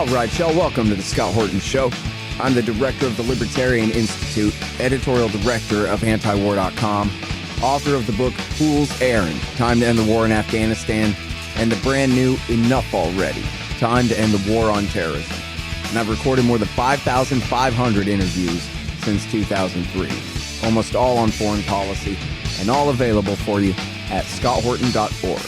All right, y'all, welcome to the Scott Horton Show. I'm the director of the Libertarian Institute, editorial director of antiwar.com, author of the book Fool's Errand, Time to End the War in Afghanistan, and the brand new Enough Already, Time to End the War on Terrorism. And I've recorded more than 5,500 interviews since 2003, almost all on foreign policy, and all available for you at scotthorton.org.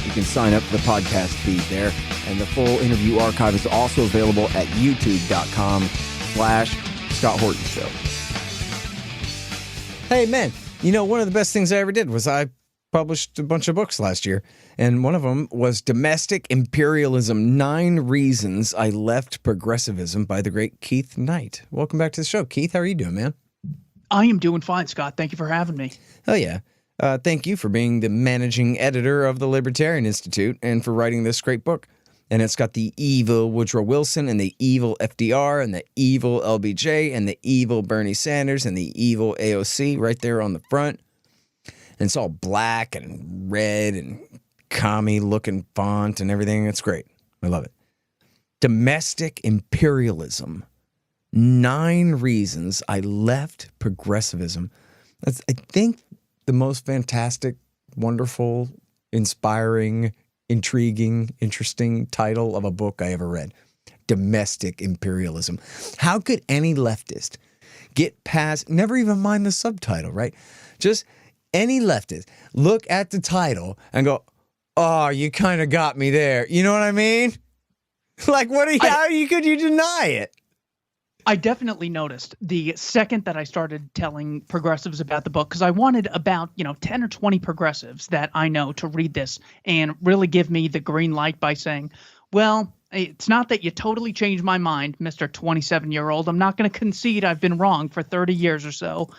You can sign up for the podcast feed there, and the full interview archive is also available at youtube.com/Scott Horton Show. Hey, man, you know, one of the best things I ever did was I published a bunch of books last year, and one of them was Domestic Imperialism, 9 Reasons I Left Progressivism by the great Keith Knight. Welcome back to the show. Keith, how are you doing, man? I am doing fine, Scott. Thank you for having me. Oh, yeah. Thank you for being the managing editor of the Libertarian Institute and for writing this great book. And it's got the evil Woodrow Wilson and the evil FDR and the evil LBJ and the evil Bernie Sanders and the evil AOC right there on the front. And it's all black and red and commie-looking font and everything. It's great. I love it. Domestic Imperialism. 9 Reasons I Left Progressivism. That's, I think, the most fantastic, wonderful, inspiring, intriguing, interesting title of a book I ever read. Domestic Imperialism. How could any leftist get past, never even mind the subtitle, right? Just any leftist look at the title and go, oh, you kind of got me there. You know what I mean? Like, what are you, how could you deny it? I definitely noticed the second that I started telling progressives about the book, because I wanted about, 10 or 20 progressives that I know to read this and really give me the green light by saying, well, it's not that you totally changed my mind, Mr. 27-year-old. I'm not going to concede I've been wrong for 30 years or so.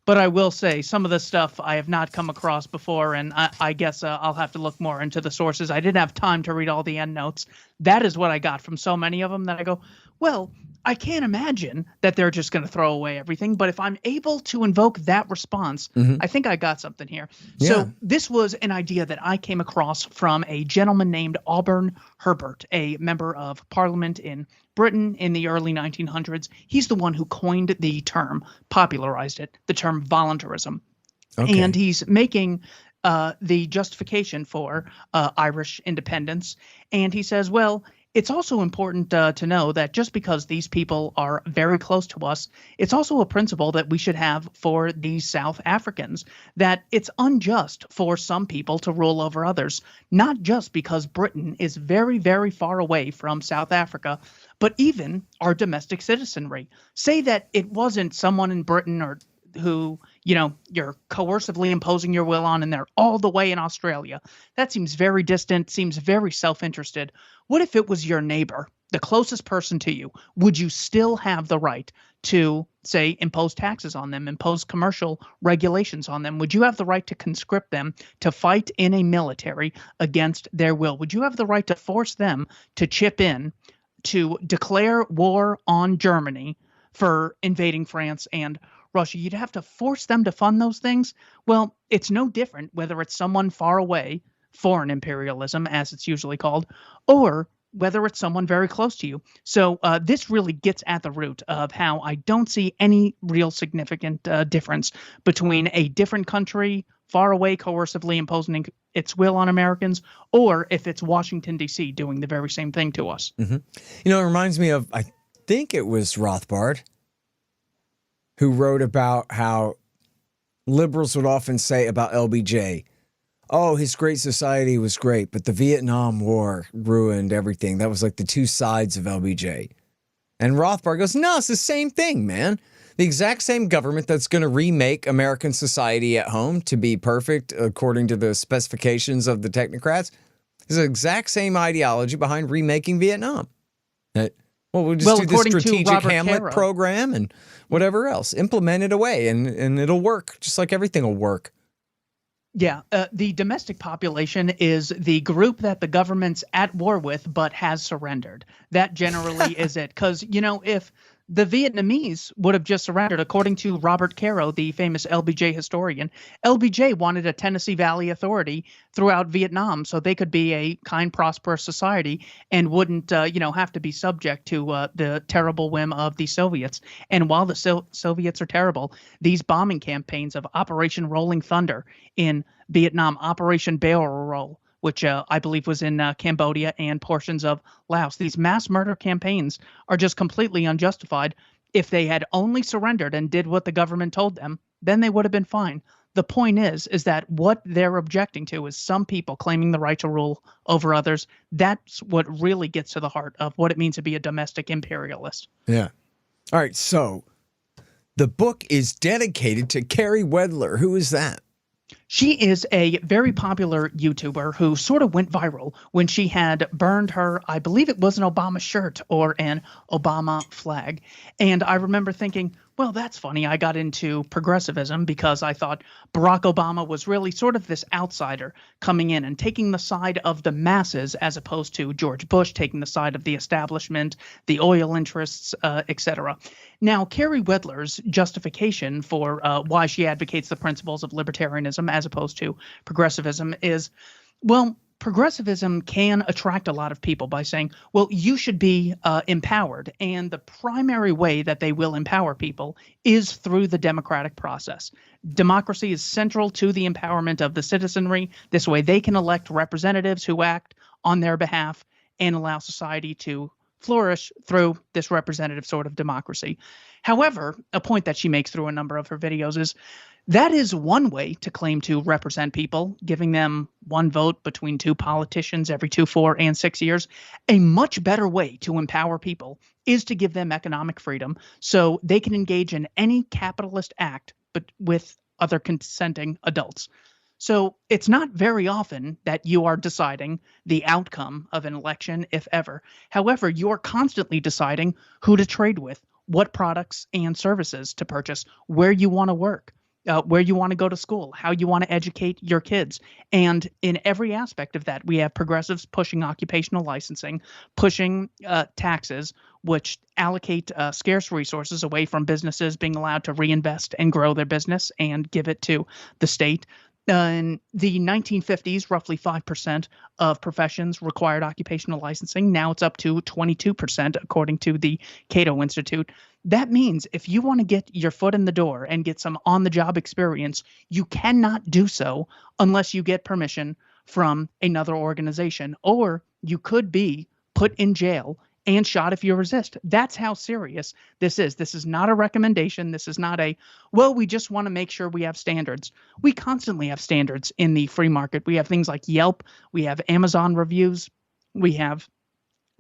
But I will say some of the stuff I have not come across before, and I guess I'll have to look more into the sources. I didn't have time to read all the endnotes. That is what I got from so many of them that I go, well, I can't imagine that they're just going to throw away everything. But if I'm able to invoke that response, I think I got something here. Yeah. So this was an idea that I came across from a gentleman named Auburn Herbert, a member of Parliament in Britain in the early 1900s. He's the one who coined the term, popularized it, the term voluntarism. Okay. And he's making the justification for Irish independence. And he says, well, it's also important to know that just because these people are very close to us, it's also a principle that we should have for these South Africans, that it's unjust for some people to rule over others, not just because Britain is very, very far away from South Africa, but even our domestic citizenry. Say that it wasn't someone in Britain or who, you're coercively imposing your will on, and they're all the way in Australia. That seems very distant, seems very self-interested. What if it was your neighbor, the closest person to you? Would you still have the right to, say, impose taxes on them, impose commercial regulations on them? Would you have the right to conscript them to fight in a military against their will? Would you have the right to force them to chip in to declare war on Germany for invading France and Russia? You'd have to force them to fund those things. Well, it's no different whether it's someone far away, foreign imperialism, as it's usually called, or whether it's someone very close to you. So this really gets at the root of how I don't see any real significant difference between a different country far away coercively imposing its will on Americans, or if it's Washington, D.C. doing the very same thing to us. Mm-hmm. It reminds me of, I think it was Rothbard, who wrote about how liberals would often say about LBJ, oh, his great society was great, but the Vietnam War ruined everything. That was like the two sides of LBJ. And Rothbard goes, no, it's the same thing, man. The exact same government that's going to remake American society at home to be perfect according to the specifications of the technocrats is the exact same ideology behind remaking Vietnam. We'll just do this strategic Hamlet program and whatever else. Implement it away, and it'll work, just like everything will work. Yeah, the domestic population is the group that the government's at war with but has surrendered. That generally is it. Because, if The Vietnamese would have just surrendered, according to Robert Caro, the famous LBJ historian. LBJ wanted a Tennessee Valley Authority throughout Vietnam so they could be a kind, prosperous society and wouldn't, have to be subject to the terrible whim of the Soviets. And while the Soviets are terrible, these bombing campaigns of Operation Rolling Thunder in Vietnam, Operation Barrel Roll, which I believe was in Cambodia and portions of Laos. These mass murder campaigns are just completely unjustified. If they had only surrendered and did what the government told them, then they would have been fine. The point is that what they're objecting to is some people claiming the right to rule over others. That's what really gets to the heart of what it means to be a domestic imperialist. Yeah. All right. So the book is dedicated to Carrie Wedler. Who is that? She is a very popular YouTuber who sort of went viral when she had burned her, I believe it was an Obama shirt or an Obama flag. And I remember thinking, well, that's funny. I got into progressivism because I thought Barack Obama was really sort of this outsider coming in and taking the side of the masses as opposed to George Bush taking the side of the establishment, the oil interests, etc. Now, Carrie Wedler's justification for why she advocates the principles of libertarianism as opposed to progressivism is, well, progressivism can attract a lot of people by saying, well, you should be empowered. And the primary way that they will empower people is through the democratic process. Democracy is central to the empowerment of the citizenry. This way they can elect representatives who act on their behalf and allow society to flourish through this representative sort of democracy. However, a point that she makes through a number of her videos is that is one way to claim to represent people, giving them one vote between two politicians every 2, 4, and 6 years. A much better way to empower people is to give them economic freedom so they can engage in any capitalist act, but with other consenting adults. So it's not very often that you are deciding the outcome of an election, if ever. However, you are constantly deciding who to trade with, what products and services to purchase, where you want to work, where you want to go to school, how you want to educate your kids. And in every aspect of that, we have progressives pushing occupational licensing, pushing taxes, which allocate scarce resources away from businesses being allowed to reinvest and grow their business and give it to the state. In the 1950s, roughly 5% of professions required occupational licensing. Now it's up to 22%, according to the Cato Institute. That means if you want to get your foot in the door and get some on-the-job experience, you cannot do so unless you get permission from another organization, or you could be put in jail and shot if you resist. That's how serious this is. This is not a recommendation. This is not a, well, we just want to make sure we have standards. We constantly have standards in the free market. We have things like Yelp. We have Amazon reviews. We have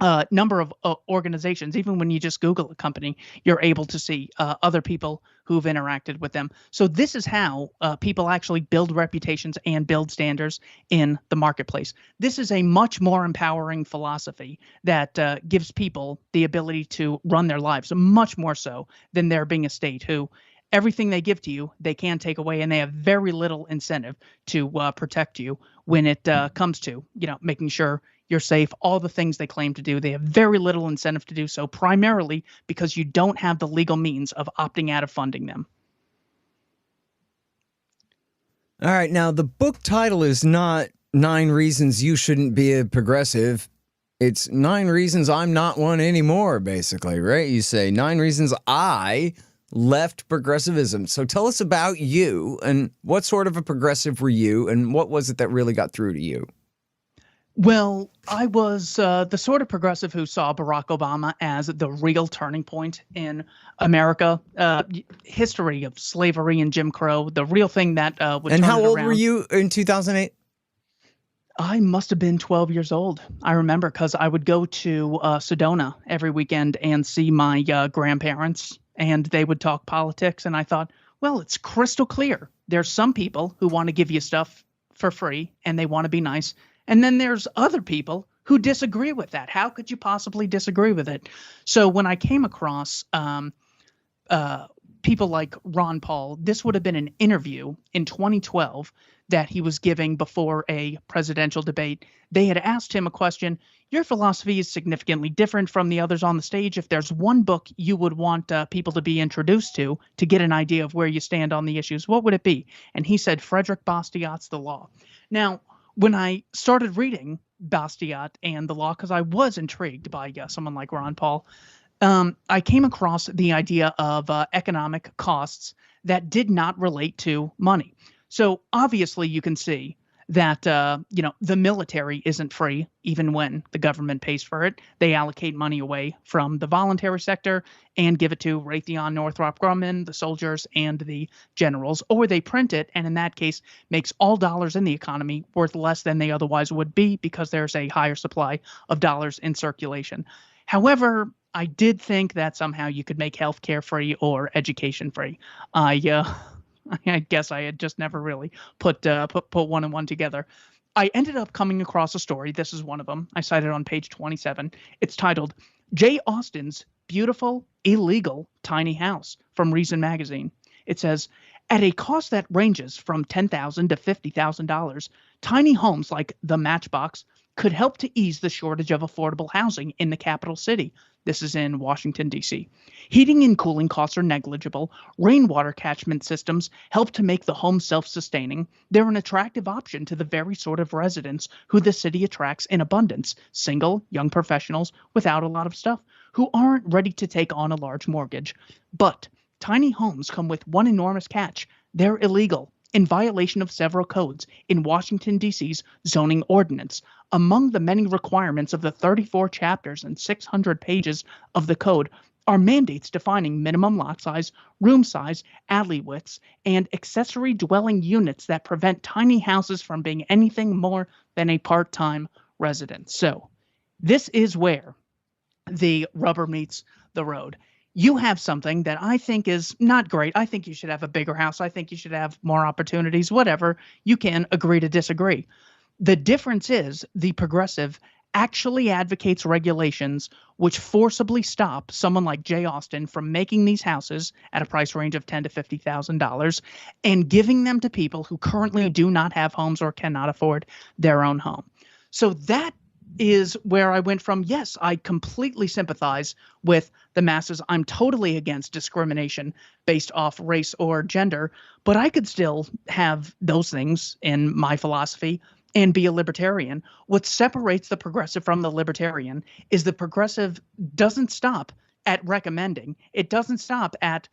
a number of organizations. Even when you just Google a company, you're able to see other people who've interacted with them. So this is how people actually build reputations and build standards in the marketplace. This is a much more empowering philosophy that gives people the ability to run their lives, much more so than there being a state who everything they give to you, they can take away, and they have very little incentive to protect you when it comes to, making sure you're safe, all the things they claim to do. They have very little incentive to do so, primarily because you don't have the legal means of opting out of funding them. All right. Now, the book title is not 9 Reasons You Shouldn't Be a Progressive. It's 9 Reasons I'm Not One Anymore, basically, right? You say 9 Reasons I left progressivism. So tell us about you and what sort of a progressive were you and what was it that really got through to you? Well, I was the sort of progressive who saw Barack Obama as the real turning point in America. History of slavery and Jim Crow, the real thing that would turn it around. And how old were you in 2008? I must have been 12 years old. I remember because I would go to Sedona every weekend and see my grandparents, and they would talk politics. And I thought, well, it's crystal clear. There's some people who want to give you stuff for free, and they want to be nice. And then there's other people who disagree with that. How could you possibly disagree with it? So when I came across people like Ron Paul, this would have been an interview in 2012 that he was giving before a presidential debate. They had asked him a question. Your philosophy is significantly different from the others on the stage. If there's one book you would want people to be introduced to get an idea of where you stand on the issues, what would it be? And he said Frederick Bastiat's The Law. Now, when I started reading Bastiat and The Law, because I was intrigued by someone like Ron Paul, I came across the idea of economic costs that did not relate to money. So obviously you can see that, the military isn't free, even when the government pays for it. They allocate money away from the voluntary sector and give it to Raytheon, Northrop Grumman, the soldiers, and the generals, or they print it, and in that case makes all dollars in the economy worth less than they otherwise would be because there's a higher supply of dollars in circulation. However, I did think that somehow you could make healthcare free or education free. I guess I had just never really put one and one together. I ended up coming across a story. This is one of them. I cited on page 27. It's titled Jay Austen's Beautiful, Illegal Tiny House from Reason Magazine. It says, at a cost that ranges from $10,000 to $50,000, tiny homes like the Matchbox could help to ease the shortage of affordable housing in the capital city. This is in Washington, D.C. Heating and cooling costs are negligible. Rainwater catchment systems help to make the home self-sustaining. They're an attractive option to the very sort of residents who the city attracts in abundance: single, young professionals without a lot of stuff who aren't ready to take on a large mortgage. But tiny homes come with one enormous catch. They're illegal, in violation of several codes in Washington, D.C.'s zoning ordinance. Among the many requirements of the 34 chapters and 600 pages of the code are mandates defining minimum lot size, room size, alley widths, and accessory dwelling units that prevent tiny houses from being anything more than a part-time residence. So this is where the rubber meets the road. You have something that I think is not great. I think you should have a bigger house. I think you should have more opportunities, whatever. You can agree to disagree. The difference is the progressive actually advocates regulations which forcibly stop someone like Jay Austen from making these houses at a price range of $10,000 to $50,000 and giving them to people who currently do not have homes or cannot afford their own home. So that is where I went from, yes, I completely sympathize with the masses. I'm totally against discrimination based off race or gender, but I could still have those things in my philosophy and be a libertarian. What separates the progressive from the libertarian is the progressive doesn't stop at recommending. It doesn't stop at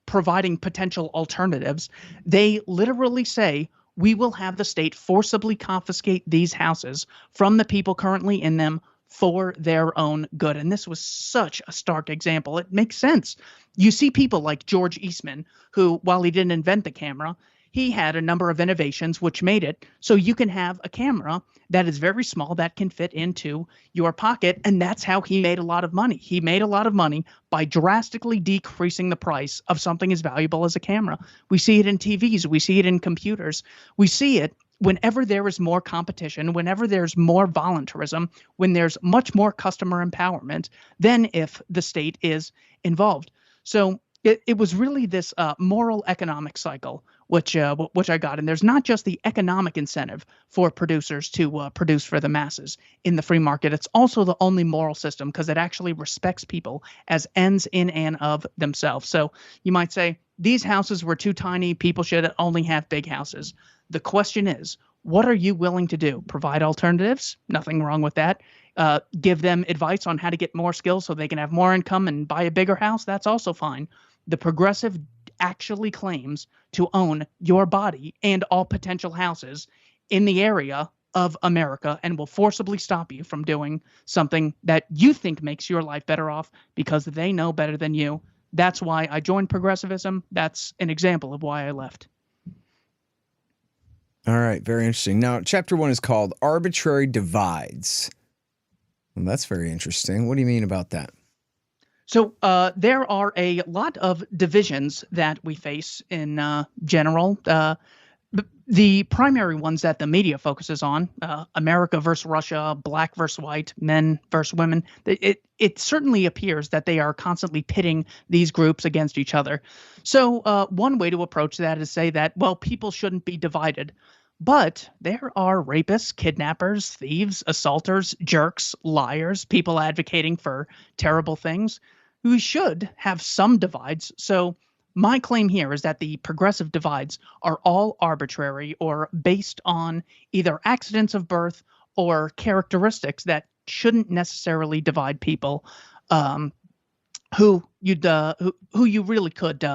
providing potential alternatives. They literally say, we will have the state forcibly confiscate these houses from the people currently in them for their own good. And this was such a stark example. It makes sense. You see people like George Eastman, who, while he didn't invent the camera, he had a number of innovations which made it so you can have a camera that is very small that can fit into your pocket. And that's how he made a lot of money. He made a lot of money by drastically decreasing the price of something as valuable as a camera. We see it in TVs. We see it in computers. We see it whenever there is more competition, whenever there's more voluntarism, when there's much more customer empowerment than if the state is involved. So it was really this moral economic cycle which I got. And there's not just the economic incentive for producers to produce for the masses in the free market. It's also the only moral system because it actually respects people as ends in and of themselves. So you might say these houses were too tiny. People should only have big houses. The question is, what are you willing to do? Provide alternatives? Nothing wrong with that. Give them advice on how to get more skills so they can have more income and buy a bigger house? That's also fine. The progressive actually claims to own your body and all potential houses in the area of America and will forcibly stop you from doing something that you think makes your life better off because they know better than you. That's why I joined progressivism. That's an example of why I left. All right, very interesting. Now, chapter 1 is called Arbitrary Divides. Well, that's very interesting. What do you mean about that? So there are a lot of divisions that we face in general. The primary ones that the media focuses on, America versus Russia, black versus white, men versus women, it certainly appears that they are constantly pitting these groups against each other. So one way to approach that is say that, well, people shouldn't be divided. But there are rapists, kidnappers, thieves, assaulters, jerks, liars, people advocating for terrible things. We should have some divides. So my claim here is that the progressive divides are all arbitrary or based on either accidents of birth or characteristics that shouldn't necessarily divide people, who you really could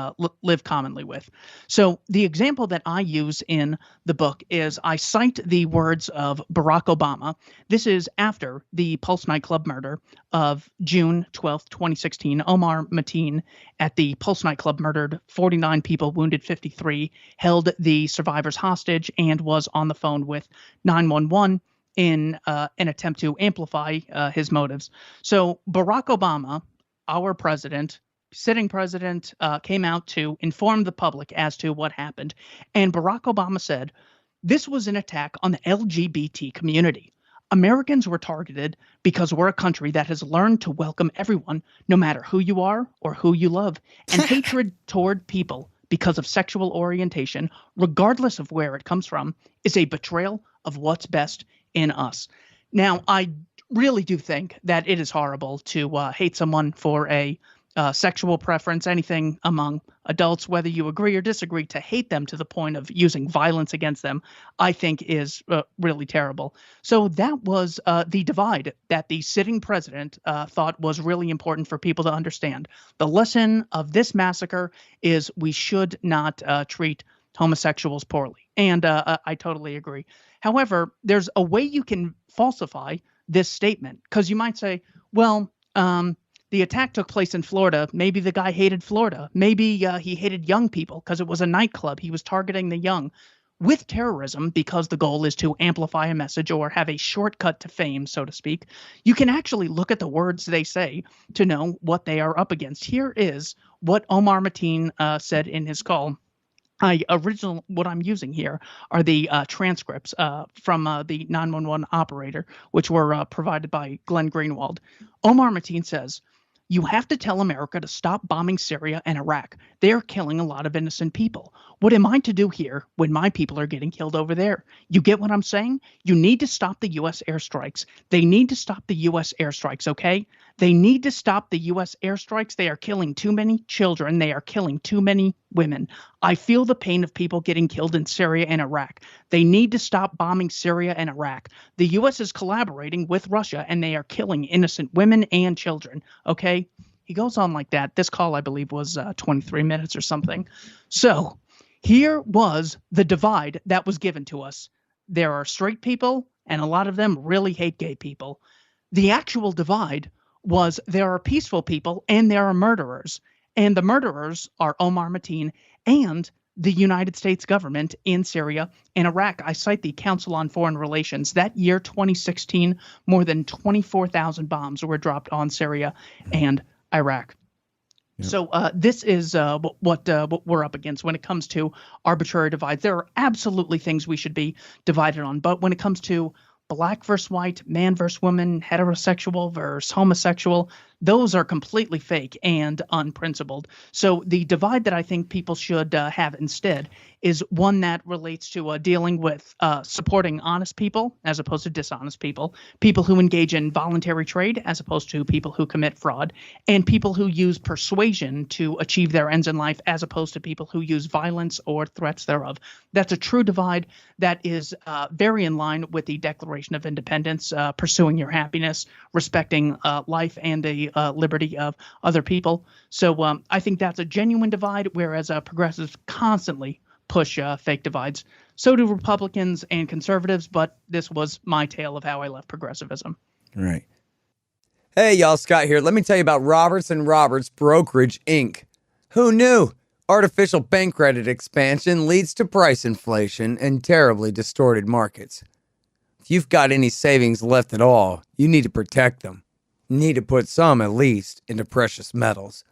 live commonly with. So the example that I use in the book is I cite the words of Barack Obama. This is after the Pulse nightclub murder of June 12th, 2016. Omar Mateen at the Pulse nightclub murdered 49 people, wounded 53, held the survivors hostage, and was on the phone with 911 in an attempt to amplify his motives. So Barack Obama, our president, sitting president, came out to inform the public as to what happened. And Barack Obama said, this was an attack on the LGBT community. Americans were targeted because we're a country that has learned to welcome everyone, no matter who you are or who you love. And hatred toward people because of sexual orientation, regardless of where it comes from, is a betrayal of what's best in us. Now, I really do think that it is horrible to hate someone for a sexual preference, anything among adults, whether you agree or disagree. To hate them to the point of using violence against them, I think is really terrible. So that was the divide that the sitting president thought was really important for people to understand. The lesson of this massacre is we should not treat homosexuals poorly. And I totally agree. However, there's a way you can falsify this statement, because you might say, well, the attack took place in Florida. Maybe the guy hated Florida. Maybe he hated young people because it was a nightclub. He was targeting the young. With terrorism, because the goal is to amplify a message or have a shortcut to fame, so to speak, you can actually look at the words they say to know what they are up against. Here is what Omar Mateen said in his call. What I'm using here are the transcripts from the 911 operator, which were provided by Glenn Greenwald. Omar Mateen says, you have to tell America to stop bombing Syria and Iraq. They are killing a lot of innocent people. What am I to do here when my people are getting killed over there? You get what I'm saying? You need to stop the U.S. airstrikes. They need to stop the U.S. airstrikes, okay? They need to stop the U.S. airstrikes. They are killing too many children. They are killing too many women. I feel the pain of people getting killed in Syria and Iraq. They need to stop bombing Syria and Iraq. The U.S. is collaborating with Russia, and they are killing innocent women and children, okay? He goes on like that. This call, I believe, was 23 minutes or something. So here was the divide that was given to us. There are straight people, and a lot of them really hate gay people. The actual divide was there are peaceful people and there are murderers. And the murderers are Omar Mateen and the United States government in Syria and Iraq. I cite the Council on Foreign Relations. That year, 2016, more than 24,000 bombs were dropped on Syria and Iraq. Yep. So this is what we're up against when it comes to arbitrary divides. There are absolutely things we should be divided on. But when it comes to black versus white, man versus woman, heterosexual versus homosexual, those are completely fake and unprincipled. So the divide that I think people should have instead is one that relates to dealing with supporting honest people as opposed to dishonest people, people who engage in voluntary trade as opposed to people who commit fraud, and people who use persuasion to achieve their ends in life as opposed to people who use violence or threats thereof. That's a true divide that is very in line with the Declaration of Independence, pursuing your happiness, respecting life and the liberty of other people. So I think that's a genuine divide, whereas progressives constantly push fake divides. So do Republicans and conservatives, but this was my tale of how I left progressivism. Right. Hey, y'all, Scott here. Let me tell you about Roberts & Roberts Brokerage, Inc. Who knew? Artificial bank credit expansion leads to price inflation and terribly distorted markets. If you've got any savings left at all, you need to protect them. You need to put some, at least, into precious metals.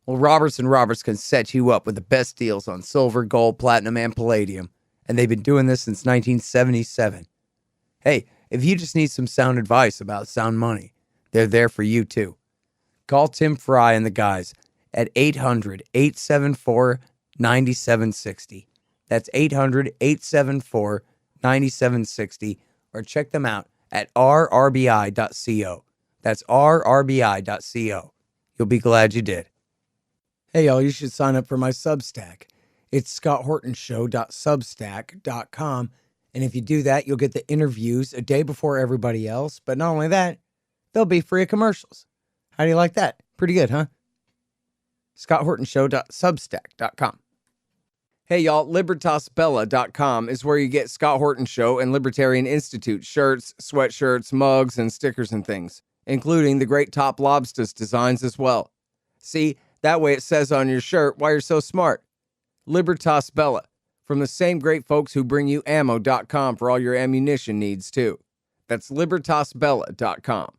Well, Roberts & Roberts can set you up with the best deals on silver, gold, platinum, and palladium. and they've been doing this since 1977. Hey, if you just need some sound advice about sound money, they're there for you too. Call Tim Fry and the guys at 800-874-9760. That's 800-874-9760, or check them out at rrbi.co. That's rrbi.co. You'll be glad you did. Hey, y'all, you should sign up for my Substack. It's scotthortonshow.substack.com. And if you do that, you'll get the interviews a day before everybody else. But not only that, they'll be free of commercials. How do you like that? Pretty good, huh? scotthortonshow.substack.com. Hey, y'all, libertasbella.com is where you get Scott Horton Show and Libertarian Institute shirts, sweatshirts, mugs, and stickers and things, including the great Top Lobsters designs as well. See, that way it says on your shirt why you're so smart. Libertas Bella, from the same great folks who bring you ammo.com for all your ammunition needs, too. That's libertasbella.com.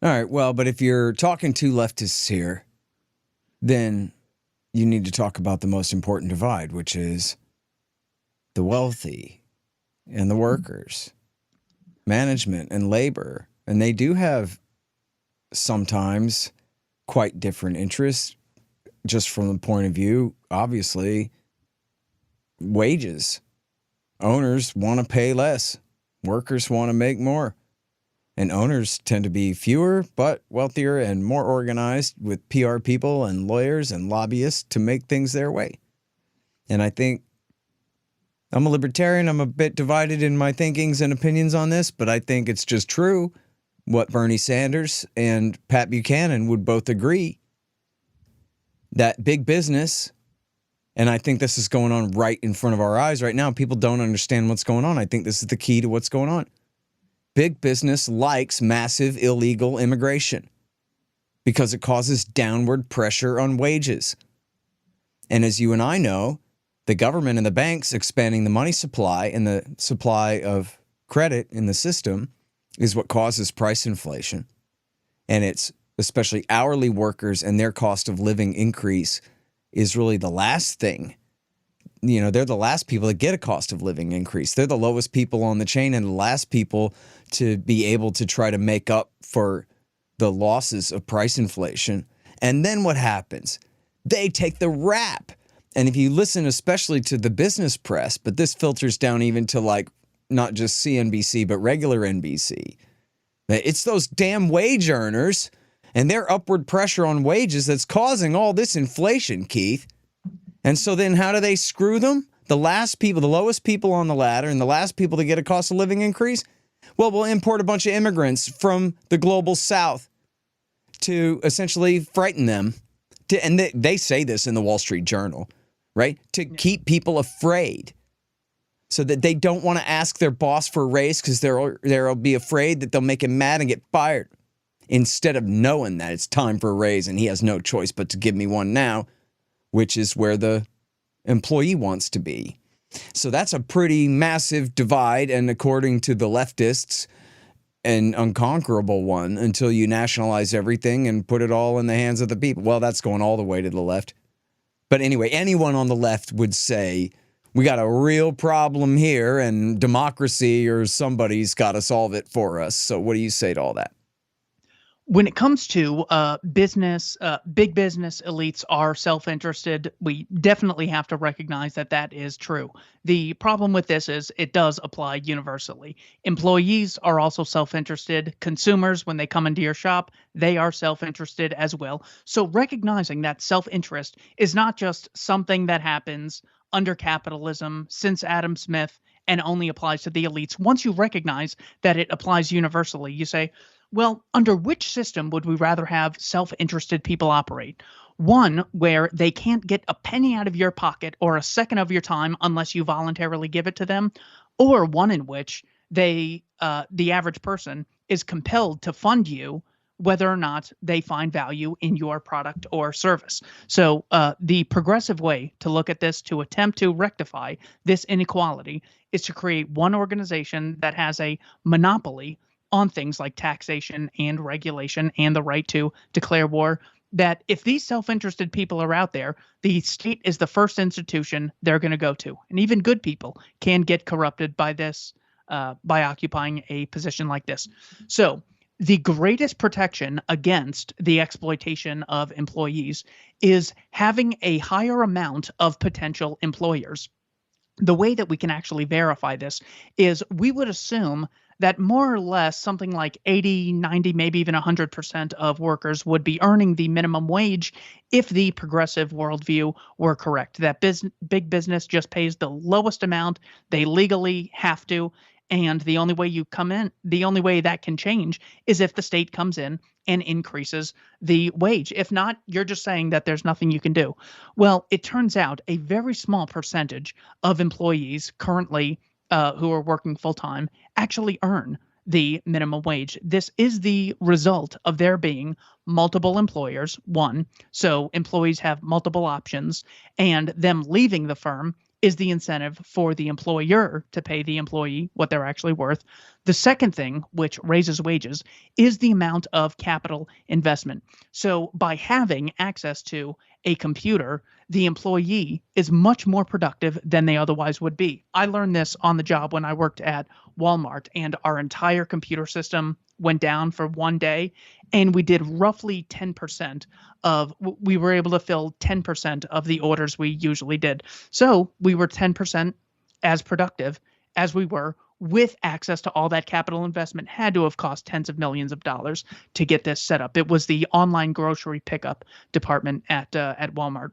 All right, well, but if you're talking to leftists here, then you need to talk about the most important divide, which is the wealthy and the workers, management and labor. And they do have sometimes quite different interests, just from the point of view, obviously, wages. Owners want to pay less. Workers want to make more. And owners tend to be fewer, but wealthier and more organized with PR people and lawyers and lobbyists to make things their way. And I think I'm a libertarian. I'm a bit divided in my thinkings and opinions on this, but I think it's just true what Bernie Sanders and Pat Buchanan would both agree, that big business, and I think this is going on right in front of our eyes right now. People don't understand what's going on. I think this is the key to what's going on. Big business likes massive illegal immigration because it causes downward pressure on wages. And as you and I know, the government and the banks expanding the money supply and the supply of credit in the system is what causes price inflation. And it's especially hourly workers and their cost of living increase is really the last thing. You know, they're the last people that get a cost of living increase. They're the lowest people on the chain and the last people to be able to try to make up for the losses of price inflation. And then what happens? They take the rap. And if you listen especially to the business press, but this filters down even to like not just CNBC, but regular NBC, it's those damn wage earners and their upward pressure on wages that's causing all this inflation, Keith. And so then how do they screw them? The last people, the lowest people on the ladder and the last people to get a cost of living increase? Well, we'll import a bunch of immigrants from the global south to essentially frighten them. And they say this in the Wall Street Journal, right? To keep people afraid so that they don't want to ask their boss for a raise because they'll be afraid that they'll make him mad and get fired. Instead of knowing that it's time for a raise and he has no choice but to give me one now, which is where the employee wants to be. So that's a pretty massive divide, and according to the leftists, an unconquerable one until you nationalize everything and put it all in the hands of the people. Well, that's going all the way to the left. But anyway, anyone on the left would say, we got a real problem here, and democracy or somebody's got to solve it for us. So what do you say to all that? When it comes to business, big business elites are self-interested. We definitely have to recognize that that is true. The problem with this is it does apply universally. Employees are also self-interested. Consumers, when they come into your shop, they are self-interested as well. So recognizing that self-interest is not just something that happens under capitalism since Adam Smith and only applies to the elites. Once you recognize that it applies universally, you say, well, under which system would we rather have self-interested people operate? One where they can't get a penny out of your pocket or a second of your time unless you voluntarily give it to them, or one in which the average person is compelled to fund you whether or not they find value in your product or service. So the progressive way to look at this, to attempt to rectify this inequality, is to create one organization that has a monopoly on things like taxation and regulation and the right to declare war that if these self-interested people are out there, the state is the first institution they're going to go to. And even good people can get corrupted by this, by occupying a position like this. So the greatest protection against the exploitation of employees is having a higher amount of potential employers. The way that we can actually verify this is we would assume that more or less something like 80, 90, maybe even 100% of workers would be earning the minimum wage if the progressive worldview were correct, that big business just pays the lowest amount they legally have to. And the only way the only way that can change is if the state comes in and increases the wage. If not, you're just saying that there's nothing you can do. Well, it turns out a very small percentage of employees currently who are working full time actually earn the minimum wage. This is the result of there being multiple employers, one, so employees have multiple options, and them leaving the firm is the incentive for the employer to pay the employee what they're actually worth. The second thing, which raises wages, is the amount of capital investment. So by having access to a computer, the employee is much more productive than they otherwise would be. I learned this on the job when I worked at Walmart, and our entire computer system went down for one day, and we did roughly 10% we were able to fill 10% of the orders we usually did. So we were 10% as productive as we were with access to all that capital investment. Had to have cost tens of millions of dollars to get this set up. It was the online grocery pickup department at Walmart.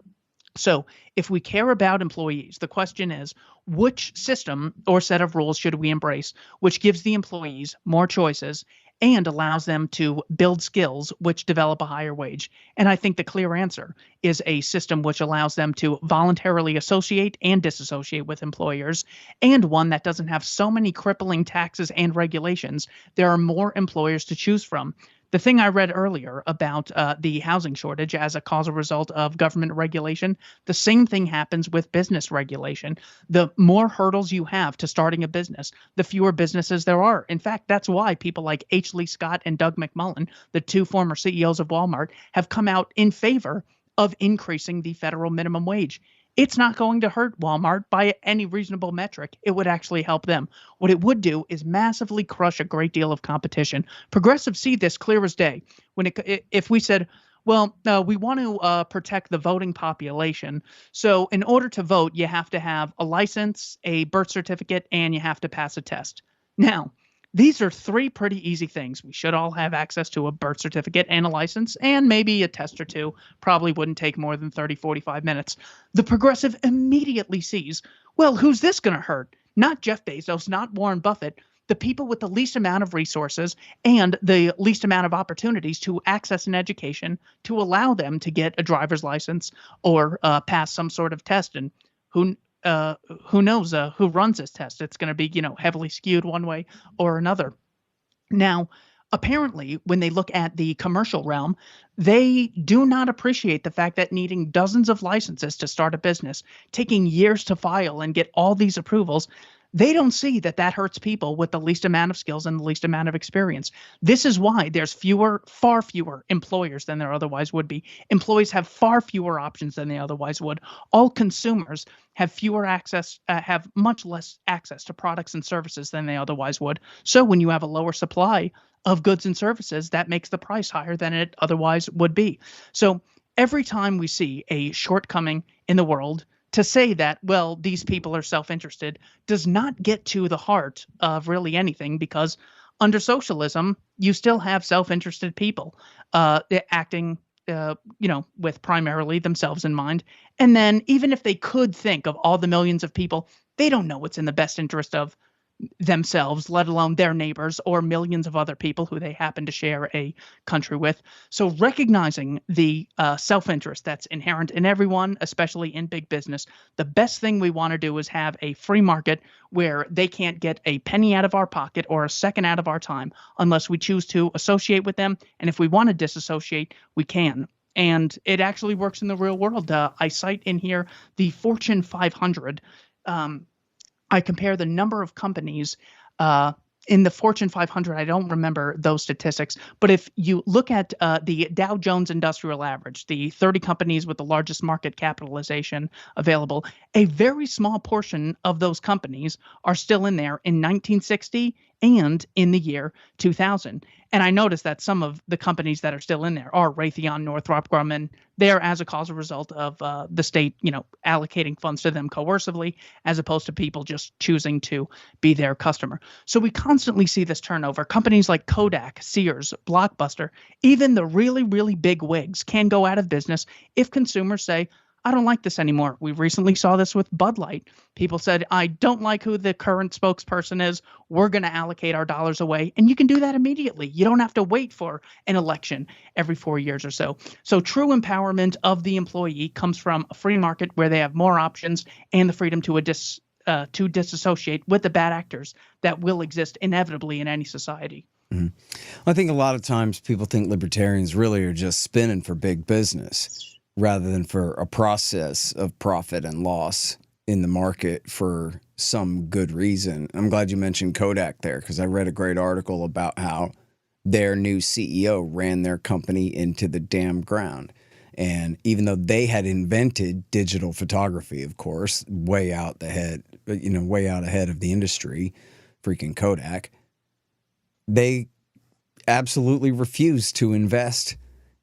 So if we care about employees, the question is, which system or set of rules should we embrace, which gives the employees more choices and allows them to build skills which develop a higher wage? And I think the clear answer is a system which allows them to voluntarily associate and disassociate with employers, and one that doesn't have so many crippling taxes and regulations. There are more employers to choose from. The thing I read earlier about the housing shortage as a causal result of government regulation, the same thing happens with business regulation. The more hurdles you have to starting a business, the fewer businesses there are. In fact, that's why people like H. Lee Scott and Doug McMullen, the two former CEOs of Walmart, have come out in favor of increasing the federal minimum wage. It's not going to hurt Walmart by any reasonable metric. It would actually help them. What it would do is massively crush a great deal of competition. Progressives see this clear as day. If we said, well, we want to protect the voting population, so in order to vote, you have to have a license, a birth certificate, and you have to pass a test. Now, these are three pretty easy things. We should all have access to a birth certificate and a license, and maybe a test or two. Probably wouldn't take more than 30, 45 minutes. The progressive immediately sees, well, who's this going to hurt? Not Jeff Bezos, not Warren Buffett, the people with the least amount of resources and the least amount of opportunities to access an education to allow them to get a driver's license or pass some sort of test. And who knows who runs this test? It's going to be, heavily skewed one way or another. Now, apparently, when they look at the commercial realm, they do not appreciate the fact that needing dozens of licenses to start a business, taking years to file and get all these approvals, they don't see that hurts people with the least amount of skills and the least amount of experience. This is why there's far fewer employers than there otherwise would be. Employees have far fewer options than they otherwise would. All consumers have have much less access to products and services than they otherwise would. So when you have a lower supply of goods and services, that makes the price higher than it otherwise would be. So every time we see a shortcoming in the world, to say that, well, these people are self-interested does not get to the heart of really anything, because under socialism, you still have self-interested people acting, with primarily themselves in mind. And then even if they could think of all the millions of people, they don't know what's in the best interest of themselves, let alone their neighbors or millions of other people who they happen to share a country with. So recognizing the self-interest that's inherent in everyone, especially in big business, the best thing we want to do is have a free market where they can't get a penny out of our pocket or a second out of our time unless we choose to associate with them. And if we want to disassociate, we can. And it actually works in the real world. I cite in here the Fortune 500. I compare the number of companies in the Fortune 500, I don't remember those statistics, but if you look at the Dow Jones Industrial Average, the 30 companies with the largest market capitalization available, a very small portion of those companies are still in there in 1960 and in the year 2000. And I noticed that some of the companies that are still in there are Raytheon, Northrop Grumman. They're as a causal result of the state, allocating funds to them coercively, as opposed to people just choosing to be their customer. So we constantly see this turnover. Companies like Kodak, Sears, Blockbuster, even the really, really big wigs can go out of business if consumers say, I don't like this anymore. We recently saw this with Bud Light. People said, I don't like who the current spokesperson is. We're going to allocate our dollars away. And you can do that immediately. You don't have to wait for an election every 4 years or so. So true empowerment of the employee comes from a free market where they have more options and the freedom to disassociate with the bad actors that will exist inevitably in any society. Mm-hmm. I think a lot of times people think libertarians really are just spinning for big business, rather than for a process of profit and loss in the market for some good reason. I'm glad you mentioned Kodak there, because I read a great article about how their new CEO ran their company into the damn ground. And even though they had invented digital photography, of course, way out ahead of the industry, freaking Kodak, they absolutely refused to invest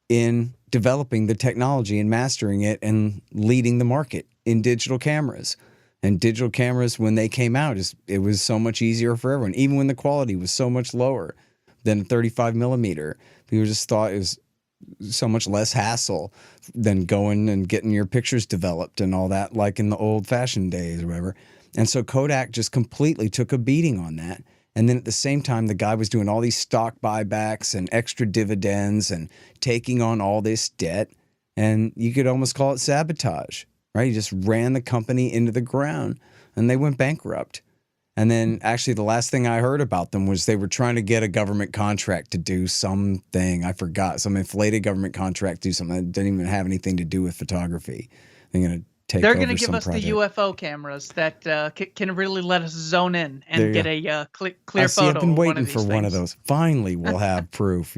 in developing the technology and mastering it and leading the market in digital cameras. And digital cameras, when they came out, it was so much easier for everyone, even when the quality was so much lower than a 35 millimeter. People just thought it was so much less hassle than going and getting your pictures developed and all that, like in the old fashioned days or whatever. And so Kodak just completely took a beating on that. And then at the same time, the guy was doing all these stock buybacks and extra dividends and taking on all this debt. And you could almost call it sabotage, right? He just ran the company into the ground and they went bankrupt. And then actually the last thing I heard about them was they were trying to get a government contract to do something. I forgot, some inflated government contract to do something that didn't even have anything to do with photography. They're going to They're going to give us the UFO cameras that can really let us zone in and get a clear photo. I've been waiting for one of those. Finally, we'll have proof,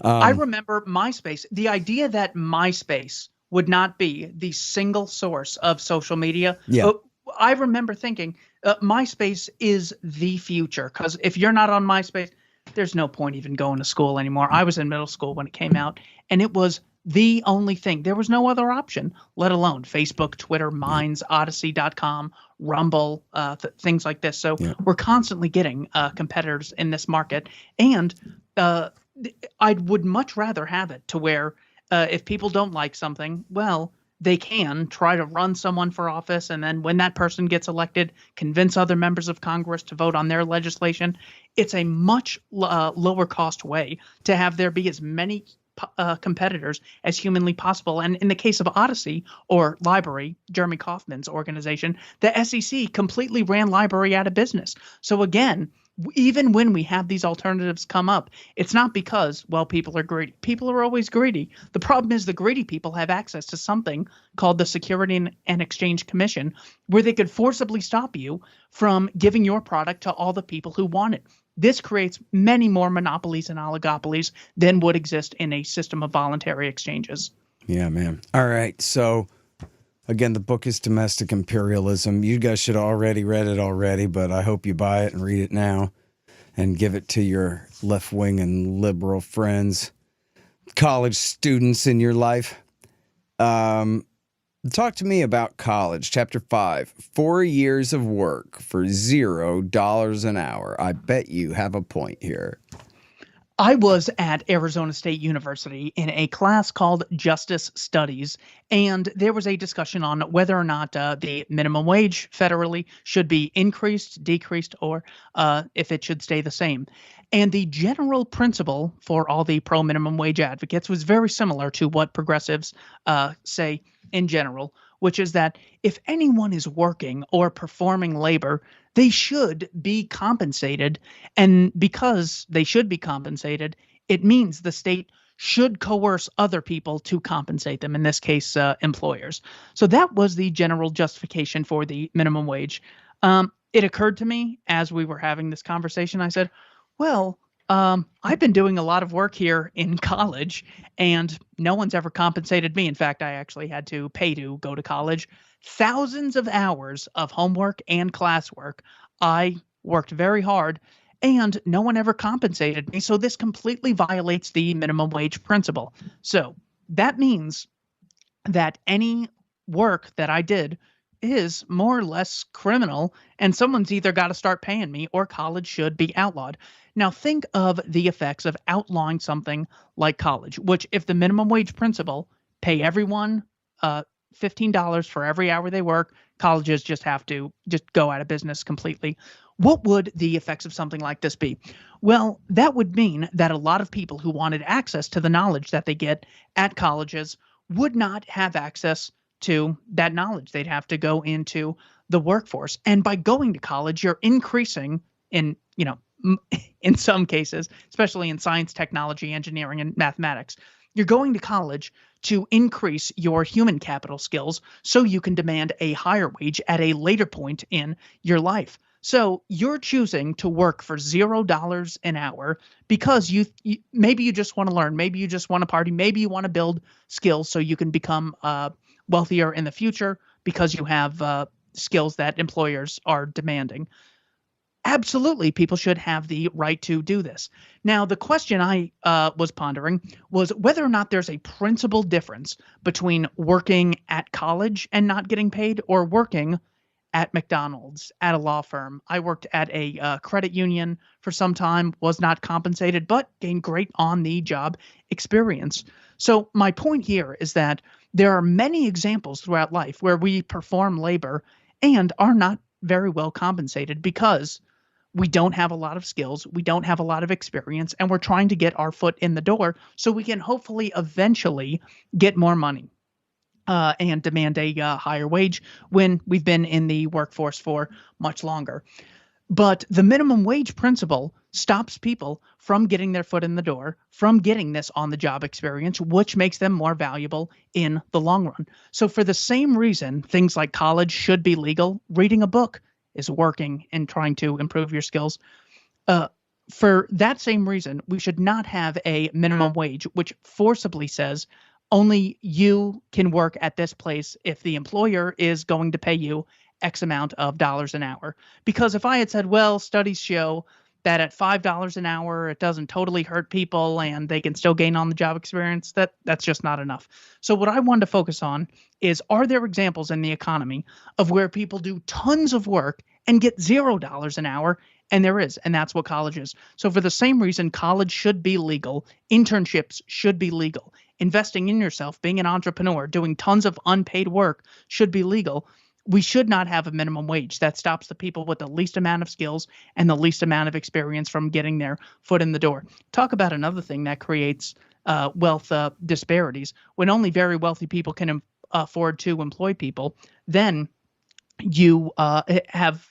I remember MySpace. The idea that MySpace would not be the single source of social media. Yeah. I remember thinking MySpace is the future, because if you're not on MySpace, there's no point even going to school anymore. I was in middle school when it came out, and it was the only thing. There was no other option, let alone Facebook, Twitter, Minds, Odyssey.com, Rumble, things like this. So we're constantly getting competitors in this market. And I would much rather have it to where if people don't like something, well, they can try to run someone for office. And then when that person gets elected, convince other members of Congress to vote on their legislation. It's a much lower cost way to have there be as many competitors as humanly possible. And in the case of Odyssey or Library, Jeremy Kauffman's organization, the SEC completely ran Library out of business. So again, even when we have these alternatives come up, it's not because, well, people are greedy. People are always greedy. The problem is the greedy people have access to something called the Security and Exchange Commission, where they could forcibly stop you from giving your product to all the people who want it. This creates many more monopolies and oligopolies than would exist in a system of voluntary exchanges. Yeah, man. All right. So, again, the book is Domestic Imperialism. You guys should have already read it already, but I hope you buy it and read it now and give it to your left-wing and liberal friends, college students in your life. Talk to me about college. Chapter 5, 4 years of work for $0 an hour. I bet you have a point here. I was at Arizona State University in a class called Justice Studies, and there was a discussion on whether or not the minimum wage federally should be increased, decreased, or if it should stay the same. And the general principle for all the pro-minimum wage advocates was very similar to what progressives say in general, which is that if anyone is working or performing labor, they should be compensated. And because they should be compensated, it means the state should coerce other people to compensate them, in this case, employers. So that was the general justification for the minimum wage. it occurred to me as we were having this conversation. I said, well, I've been doing a lot of work here in college, and no one's ever compensated me. In fact, I actually had to pay to go to college. Thousands of hours of homework and classwork. I worked very hard, and no one ever compensated me. So this completely violates the minimum wage principle. So that means that any work that I did is more or less criminal, and someone's either got to start paying me or college should be outlawed. Now, think of the effects of outlawing something like college, which, if the minimum wage principle, pay everyone $15 for every hour they work, colleges just have to just go out of business completely. What would the effects of something like this be? Well, that would mean that a lot of people who wanted access to the knowledge that they get at colleges would not have access to that knowledge. They'd have to go into the workforce. And by going to college, you're increasing in some cases, especially in science, technology, engineering, and mathematics, you're going to college to increase your human capital skills so you can demand a higher wage at a later point in your life. So you're choosing to work for $0 an hour because maybe you just want to learn, maybe you just want to party, maybe you want to build skills so you can become wealthier in the future because you have skills that employers are demanding. Absolutely, people should have the right to do this. Now, the question I was pondering was whether or not there's a principal difference between working at college and not getting paid or working at McDonald's, at a law firm. I worked at a credit union for some time, was not compensated, but gained great on-the-job experience. So my point here is that there are many examples throughout life where we perform labor and are not very well compensated because we don't have a lot of skills, we don't have a lot of experience, and we're trying to get our foot in the door so we can hopefully eventually get more money and demand a higher wage when we've been in the workforce for much longer. But the minimum wage principle stops people from getting their foot in the door, from getting this on-the-job experience, which makes them more valuable in the long run. So for the same reason, things like college should be legal, reading a book is working and trying to improve your skills. For that same reason, we should not have a minimum wage, which forcibly says only you can work at this place if the employer is going to pay you X amount of dollars an hour. Because if I had said, well, studies show that at $5 an hour, it doesn't totally hurt people and they can still gain on the job experience, that's just not enough. So what I wanted to focus on is, are there examples in the economy of where people do tons of work and get $0 an hour? And there is, and that's what college is. So for the same reason, college should be legal, internships should be legal, investing in yourself, being an entrepreneur, doing tons of unpaid work should be legal. We should not have a minimum wage that stops the people with the least amount of skills and the least amount of experience from getting their foot in the door. Talk about another thing that creates wealth disparities. When only very wealthy people can afford to employ people, then you have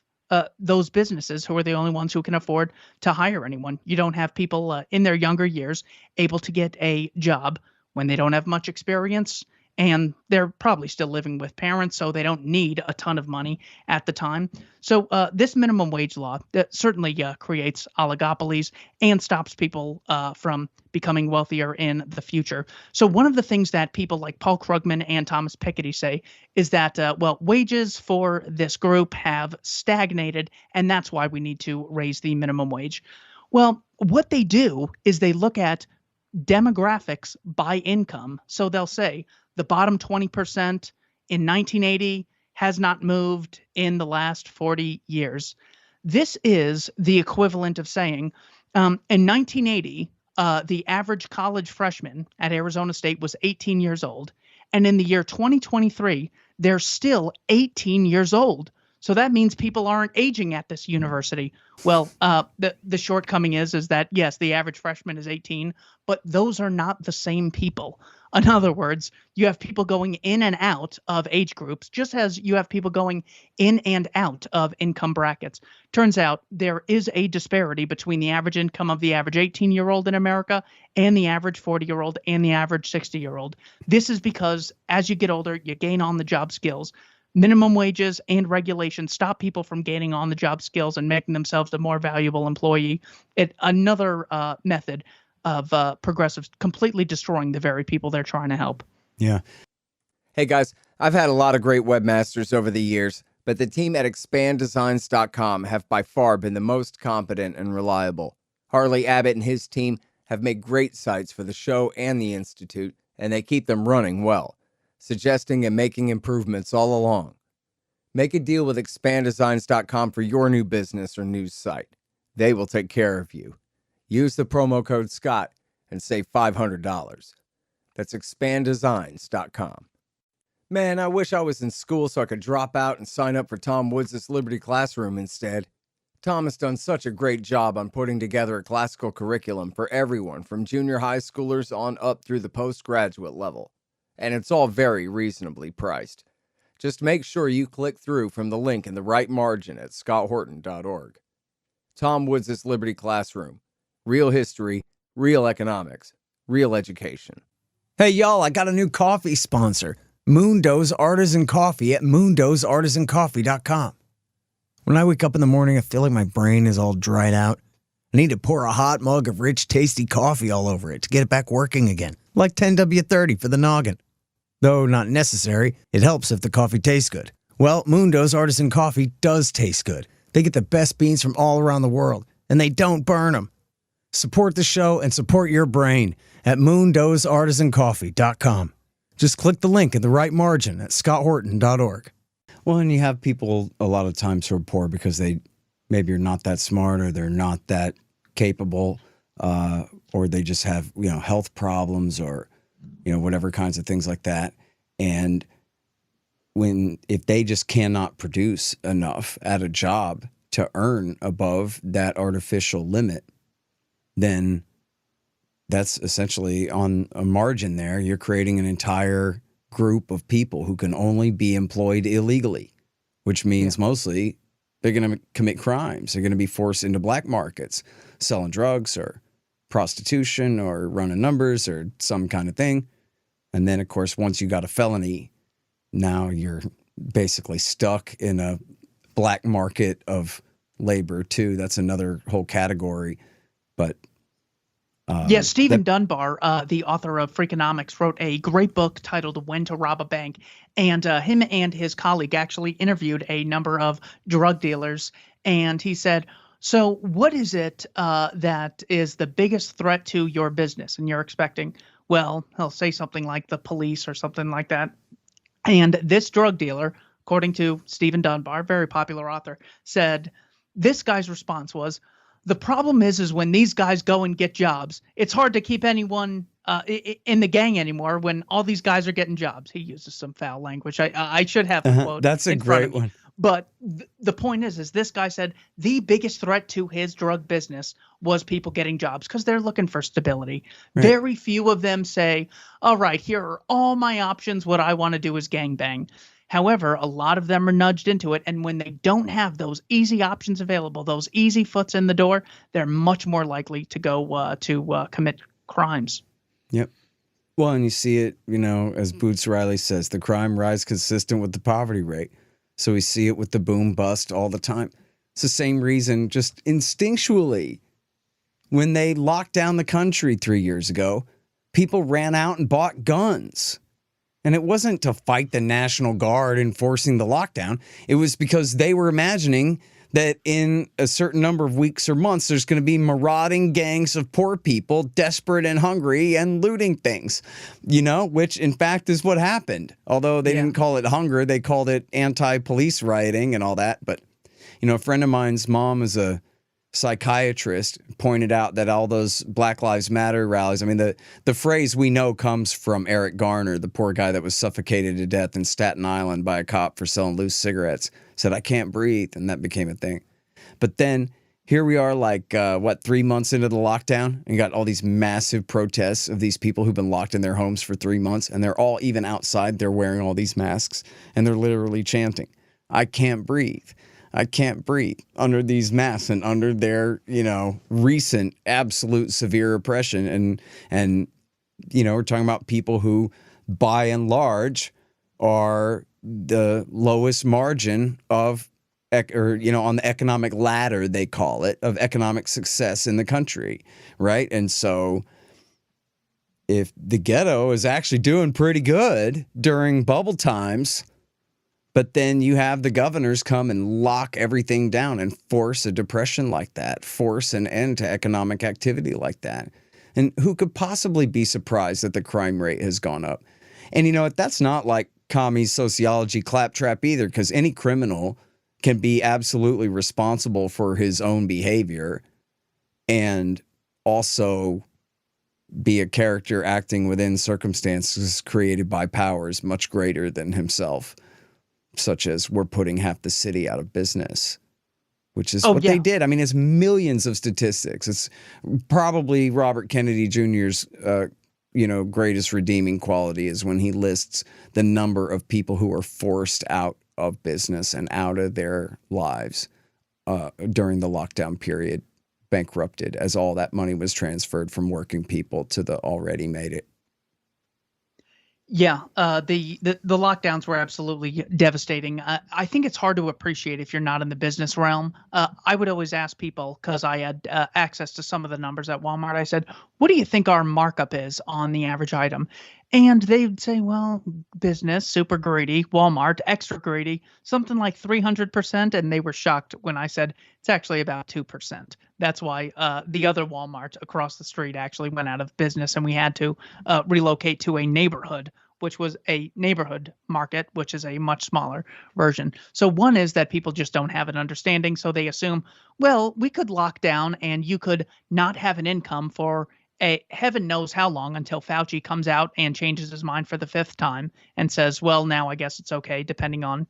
those businesses who are the only ones who can afford to hire anyone. You don't have people in their younger years able to get a job when they don't have much experience, and they're probably still living with parents, so they don't need a ton of money at the time. So this minimum wage law that certainly creates oligopolies and stops people from becoming wealthier in the future. So one of the things that people like Paul Krugman and Thomas Piketty say is that, wages for this group have stagnated, and that's why we need to raise the minimum wage. Well, what they do is they look at demographics by income. So they'll say the bottom 20% in 1980 has not moved in the last 40 years. This is the equivalent of saying in 1980, the average college freshman at Arizona State was 18 years old. And in the year 2023, they're still 18 years old. So that means people aren't aging at this university. Well, the shortcoming is that, yes, the average freshman is 18, but those are not the same people. In other words, you have people going in and out of age groups, just as you have people going in and out of income brackets. Turns out there is a disparity between the average income of the average 18-year-old in America and the average 40-year-old and the average 60-year-old. This is because as you get older, you gain on-the-job skills. Minimum wages and regulations stop people from gaining on-the-job skills and making themselves a more valuable employee. Another method of progressives completely destroying the very people they're trying to help. Yeah. Hey guys, I've had a lot of great webmasters over the years, but the team at expanddesigns.com have by far been the most competent and reliable. Harley Abbott and his team have made great sites for the show and the Institute, and they keep them running well, suggesting and making improvements all along. Make a deal with expanddesigns.com for your new business or news site. They will take care of you. Use the promo code SCOTT and save $500. That's expanddesigns.com. Man, I wish I was in school so I could drop out and sign up for Tom Woods' Liberty Classroom instead. Tom has done such a great job on putting together a classical curriculum for everyone from junior high schoolers on up through the postgraduate level. And it's all very reasonably priced. Just make sure you click through from the link in the right margin at scotthorton.org. Tom Woods' Liberty Classroom. Real history, real economics, real education. Hey, y'all, I got a new coffee sponsor, Moondo's Artisan Coffee at moondosartisancoffee.com. When I wake up in the morning, I feel like my brain is all dried out. I need to pour a hot mug of rich, tasty coffee all over it to get it back working again, like 10W30 for the noggin. Though not necessary, it helps if the coffee tastes good. Well, Moondo's Artisan Coffee does taste good. They get the best beans from all around the world, and they don't burn them. Support the show and support your brain at moondosartisancoffee.com. Just click the link in the right margin at scotthorton.org. Well, and you have people a lot of times who are poor because they maybe are not that smart or they're not that capable, or they just have, health problems or, whatever kinds of things like that. And if they just cannot produce enough at a job to earn above that artificial limit, then that's essentially on a margin there. You're creating an entire group of people who can only be employed illegally, which means mostly they're going to commit crimes. They're going to be forced into black markets, selling drugs or prostitution or running numbers or some kind of thing. And then, of course, once you got a felony, now you're basically stuck in a black market of labor, too. That's another whole category. But Stephen Dunbar, the author of Freakonomics, wrote a great book titled When to Rob a Bank. And him and his colleague actually interviewed a number of drug dealers. And he said, so what is it that is the biggest threat to your business? And you're expecting, well, he'll say something like the police or something like that. And this drug dealer, according to Stephen Dunbar, very popular author, said this guy's response was, the problem is when these guys go and get jobs, it's hard to keep anyone in the gang anymore when all these guys are getting jobs. He uses some foul language. I should have the quote. That's a great one. But the point is this guy said the biggest threat to his drug business was people getting jobs because they're looking for stability. Right. Very few of them say, all right, here are all my options. What I want to do is gangbang. However, a lot of them are nudged into it, and when they don't have those easy options available, those easy foots in the door, they're much more likely to go to commit crimes. Yep. Well, and you see it, as Boots Riley says, the crime rise consistent with the poverty rate. So we see it with the boom bust all the time. It's the same reason, just instinctually, when they locked down the country 3 years ago, people ran out and bought guns. And it wasn't to fight the National Guard enforcing the lockdown. It was because they were imagining that in a certain number of weeks or months, there's going to be marauding gangs of poor people, desperate and hungry and looting things, which in fact is what happened. Although they didn't call it hunger, they called it anti-police rioting and all that. But, a friend of mine's mom is a psychiatrist, pointed out that all those Black Lives Matter rallies, I mean, the phrase we know comes from Eric Garner, the poor guy that was suffocated to death in Staten Island by a cop for selling loose cigarettes, said, I can't breathe, and that became a thing. But then here we are 3 months into the lockdown, and you got all these massive protests of these people who've been locked in their homes for 3 months, and they're all, even outside, they're wearing all these masks, and they're literally chanting, I can't breathe. I can't breathe under these masks and under their, recent absolute severe oppression. And we're talking about people who, by and large, are the lowest margin of, or, on the economic ladder, they call it, of economic success in the country, right? And so if the ghetto is actually doing pretty good during bubble times, but then you have the governors come and lock everything down and force a depression like that, force an end to economic activity like that. And who could possibly be surprised that the crime rate has gone up? And you know what? That's not like commie sociology claptrap either, because any criminal can be absolutely responsible for his own behavior and also be a character acting within circumstances created by powers much greater than himself, such as we're putting half the city out of business, which is what they did. I mean, it's millions of statistics. It's probably Robert Kennedy Jr.'s, greatest redeeming quality is when he lists the number of people who are forced out of business and out of their lives during the lockdown period, bankrupted, as all that money was transferred from working people to the already made it. Yeah, the lockdowns were absolutely devastating. I think it's hard to appreciate if you're not in the business realm. I would always ask people, because I had access to some of the numbers at Walmart. I said, "What do you think our markup is on the average item?" And they'd say, "Well, business, super greedy; Walmart, extra greedy, something like 300%." And they were shocked when I said it's actually about 2%. That's why the other Walmart across the street actually went out of business, and we had to relocate to a neighborhood, which was a neighborhood market, which is a much smaller version. So one is that people just don't have an understanding. So they assume, well, we could lock down and you could not have an income for heaven knows how long, until Fauci comes out and changes his mind for the 5th time and says, well, now I guess it's okay, depending on,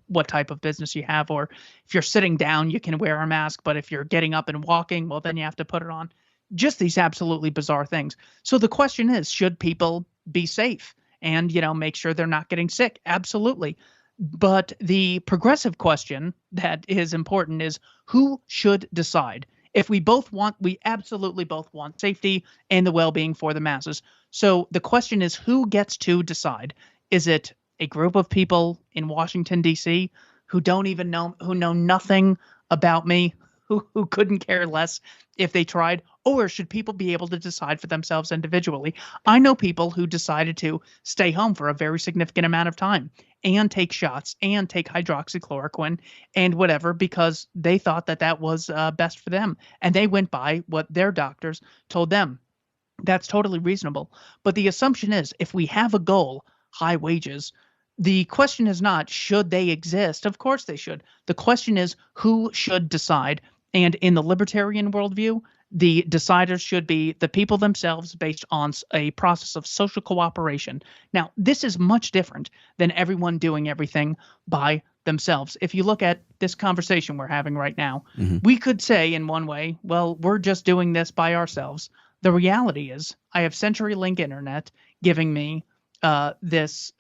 what type of business you have. Or if you're sitting down, you can wear a mask. But if you're getting up and walking, well, then you have to put it on. Just these absolutely bizarre things. So the question is, should people be safe and, make sure they're not getting sick? Absolutely. But the progressive question that is important is, who should decide? If we absolutely both want safety and the well-being for the masses. So the question is, who gets to decide? Is it a group of people in Washington, D.C. who don't even know, who know nothing about me, who couldn't care less if they tried? Or should people be able to decide for themselves individually? I know people who decided to stay home for a very significant amount of time and take shots and take hydroxychloroquine and whatever, because they thought that was best for them. And they went by what their doctors told them. That's totally reasonable. But the assumption is, if we have a goal, high wages, the question is not, should they exist? Of course they should. The question is, who should decide? And in the libertarian worldview, the deciders should be the people themselves, based on a process of social cooperation. Now, this is much different than everyone doing everything by themselves. If you look at this conversation we're having right now, we could say in one way, well, we're just doing this by ourselves. The reality is, I have CenturyLink Internet giving me this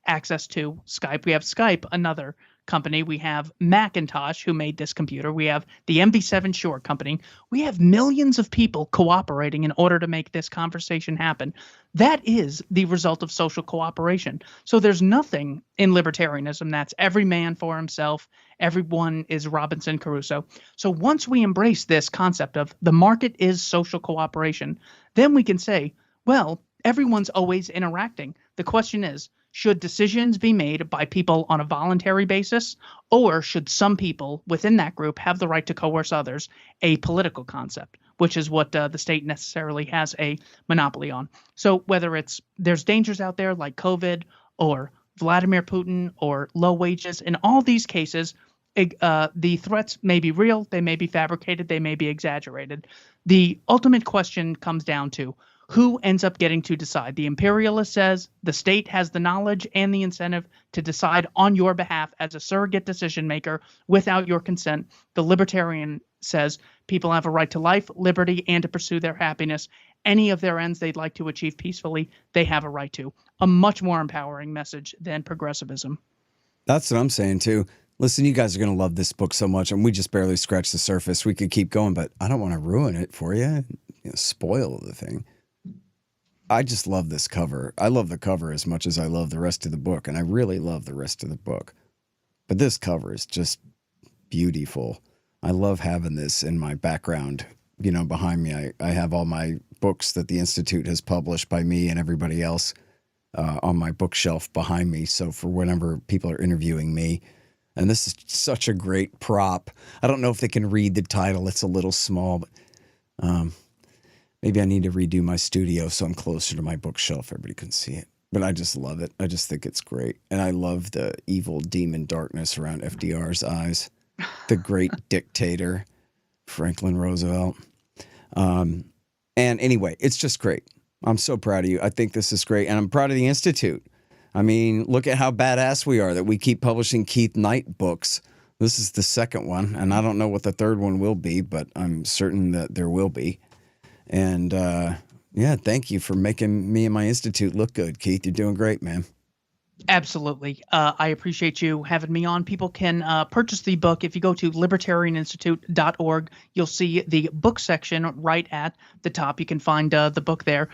access to Skype. We have Skype, another company. We have Macintosh, who made this computer. We have the MV7 Short company. We have millions of people cooperating in order to make this conversation happen. That is the result of social cooperation. So there's nothing in libertarianism that's every man for himself, everyone is Robinson Crusoe. So once we embrace this concept of the market is social cooperation, then we can say, well, everyone's always interacting. The question is, should decisions be made by people on a voluntary basis, or should some people within that group have the right to coerce others, a political concept, which is what the state necessarily has a monopoly on? So whether there's dangers out there like COVID or Vladimir Putin or low wages, in all these cases, the threats may be real, they may be fabricated, they may be exaggerated. The ultimate question comes down to, who ends up getting to decide? The imperialist says the state has the knowledge and the incentive to decide on your behalf as a surrogate decision maker without your consent. The libertarian says people have a right to life, liberty, and to pursue their happiness. Any of their ends they'd like to achieve peacefully, they have a right to. A much more empowering message than progressivism. That's what I'm saying too. Listen, you guys are going to love this book so much, and we just barely scratched the surface. We could keep going, but I don't want to ruin it for you, spoil the thing. I just love this cover. I love the cover as much as I love the rest of the book, and I really love the rest of the book. But this cover is just beautiful. I love having this in my background, behind me. I have all my books that the Institute has published by me and everybody else on my bookshelf behind me. So for whenever people are interviewing me, and this is such a great prop. I don't know if they can read the title. It's a little small, but maybe I need to redo my studio so I'm closer to my bookshelf. Everybody can see it. But I just love it. I just think it's great. And I love the evil demon darkness around FDR's eyes. The great dictator, Franklin Roosevelt. And anyway, it's just great. I'm so proud of you. I think this is great. And I'm proud of the Institute. I mean, look at how badass we are that we keep publishing Keith Knight books. This is the second one, and I don't know what the third one will be, but I'm certain that there will be. And yeah, thank you for making me and my institute look good, Keith. You're doing great, man. Absolutely. I appreciate you having me on. People can purchase the book. If you go to libertarianinstitute.org, you'll see the book section right at the top. You can find the book there.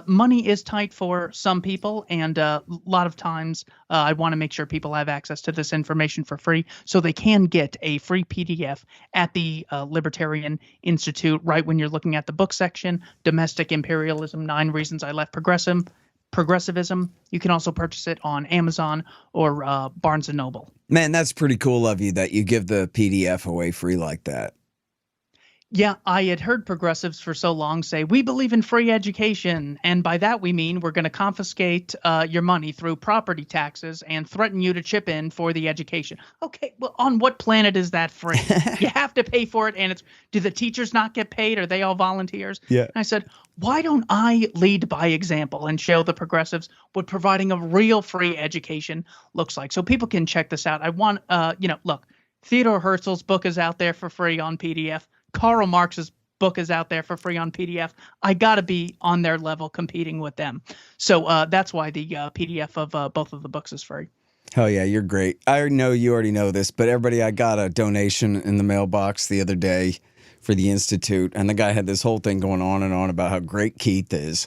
Money is tight for some people, and a lot of times I want to make sure people have access to this information for free, so they can get a free PDF at the Libertarian Institute right when you're looking at the book section. Domestic Imperialism, 9 Reasons I Left Progressivism. You can also purchase it on Amazon or Barnes & Noble. Man, that's pretty cool of you that you give the PDF away free like that. Yeah, I had heard progressives for so long say, we believe in free education. And by that, we mean we're going to confiscate your money through property taxes and threaten you to chip in for the education. Okay, well, on what planet is that free? You have to pay for it. And do the teachers not get paid? Are they all volunteers? Yeah. And I said, why don't I lead by example and show the progressives what providing a real free education looks like? So people can check this out. I want, look, Theodore Herzl's book is out there for free on PDF. Karl Marx's book is out there for free on PDF. I got to be on their level competing with them. So that's why the PDF of both of the books is free. Hell yeah, you're great. I know you already know this, but everybody, I got a donation in the mailbox the other day for the Institute, and the guy had this whole thing going on and on about how great Keith is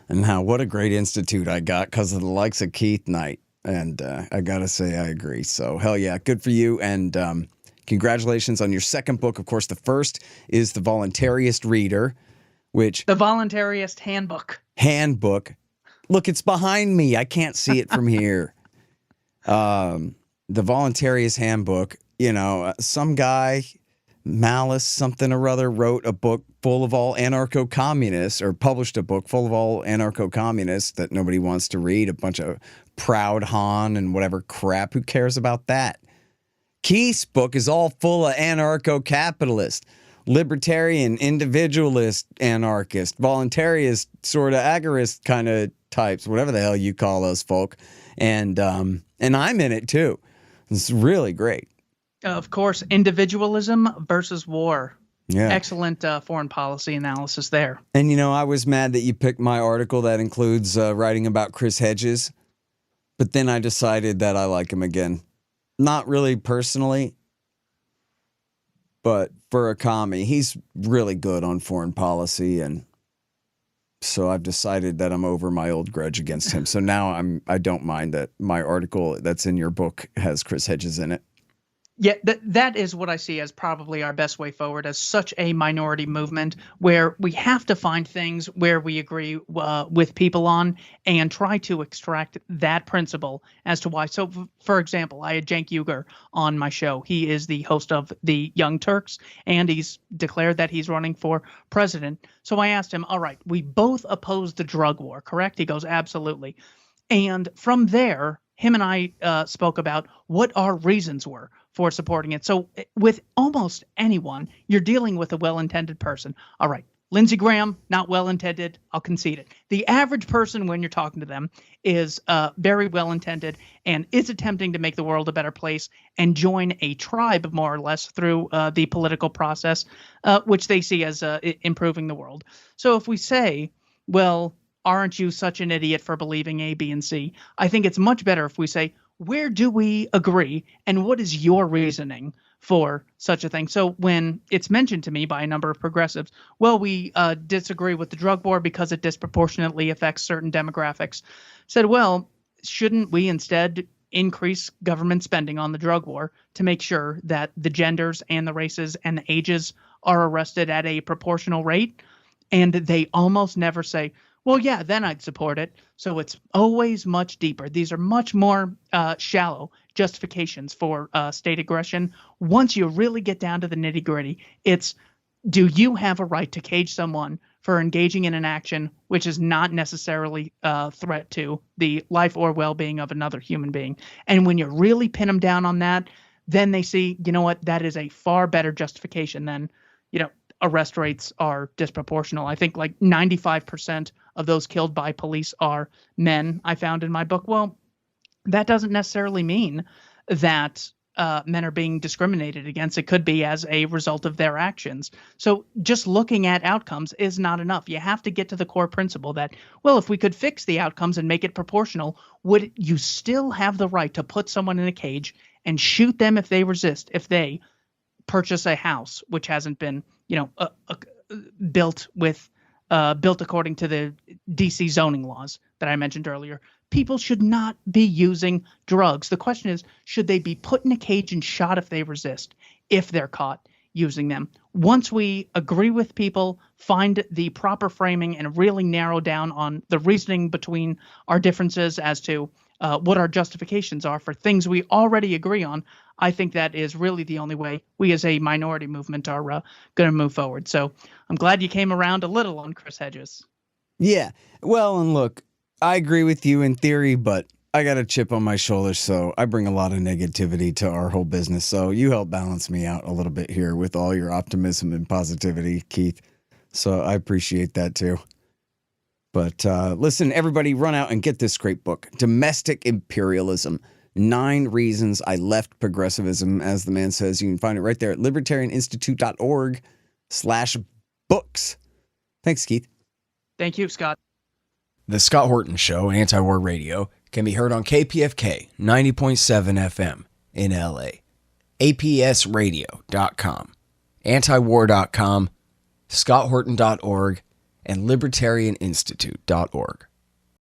and what a great Institute I got because of the likes of Keith Knight. And I got to say, I agree. So hell yeah, good for you. And congratulations on your second book. Of course, the first is The Voluntarist Reader, which... The Voluntarist Handbook. Look, it's behind me. I can't see it from here. The Voluntarist Handbook, some guy, Malice something or other, wrote a book full of all anarcho-communists, or published a book full of all anarcho-communists that nobody wants to read, a bunch of Proud Han and whatever crap. Who cares about that? Keith's book is all full of anarcho-capitalist, libertarian, individualist, anarchist, voluntarist, sort of agorist kind of types, whatever the hell you call those folk. And I'm in it too. It's really great. Of course, individualism versus war. Yeah. Excellent foreign policy analysis there. And, I was mad that you picked my article that includes writing about Chris Hedges, but then I decided that I like him again. Not really personally, but for a commie, he's really good on foreign policy, and so I've decided that I'm over my old grudge against him. So now I don't mind that my article that's in your book has Chris Hedges in it. Yeah, that is what I see as probably our best way forward as such a minority movement, where we have to find things where we agree with people on and try to extract that principle as to why. So, for example, I had Cenk Uygur on my show. He is the host of the Young Turks, and he's declared that he's running for president. So I asked him, all right, we both oppose the drug war, correct? He goes, absolutely. And from there, him and I spoke about what our reasons were for supporting it. So with almost anyone, you're dealing with a well-intended person. All right, Lindsey Graham, not well-intended, I'll concede it. The average person, when you're talking to them, is very well-intended and is attempting to make the world a better place and join a tribe, more or less, through the political process, which they see as improving the world. So if we say, well, aren't you such an idiot for believing A, B, and C? I think it's much better if we say, where do we agree, and what is your reasoning for such a thing. So when it's mentioned to me by a number of progressives, well, we disagree with the drug war because it disproportionately affects certain demographics. Said, well, shouldn't we instead increase government spending on the drug war to make sure that the genders and the races and the ages are arrested at a proportional rate? And they almost never say, well, yeah, then I'd support it. So it's always much deeper. These are much more shallow justifications for state aggression. Once you really get down to the nitty gritty, it's, do you have a right to cage someone for engaging in an action which is not necessarily a threat to the life or well-being of another human being? And when you really pin them down on that, then they see, you know what, that is a far better justification than, arrest rates are disproportional. I think like 95% of those killed by police are men, I found in my book. Well, that doesn't necessarily mean that men are being discriminated against. It could be as a result of their actions. So just looking at outcomes is not enough. You have to get to the core principle that, well, if we could fix the outcomes and make it proportional, would you still have the right to put someone in a cage and shoot them if they resist, if they purchase a house which hasn't been, built according to the DC zoning laws that I mentioned earlier? People should not be using drugs. The question is, should they be put in a cage and shot if they resist, if they're caught using them? Once we agree with people, find the proper framing, and really narrow down on the reasoning between our differences as to what our justifications are for things we already agree on, I think that is really the only way we as a minority movement are going to move forward. So I'm glad you came around a little on Chris Hedges. Yeah. Well, and look, I agree with you in theory, but I got a chip on my shoulder, so I bring a lot of negativity to our whole business. So you help balance me out a little bit here with all your optimism and positivity, Keith. So I appreciate that too. But listen, everybody, run out and get this great book, Domestic Imperialism, 9 Reasons I Left Progressivism, as the man says. You can find it right there at libertarianinstitute.org/books. Thanks, Keith. Thank you, Scott. The Scott Horton Show, Anti-War Radio, can be heard on KPFK 90.7 FM in LA, APSradio.com, antiwar.com, scotthorton.org, and libertarianinstitute.org.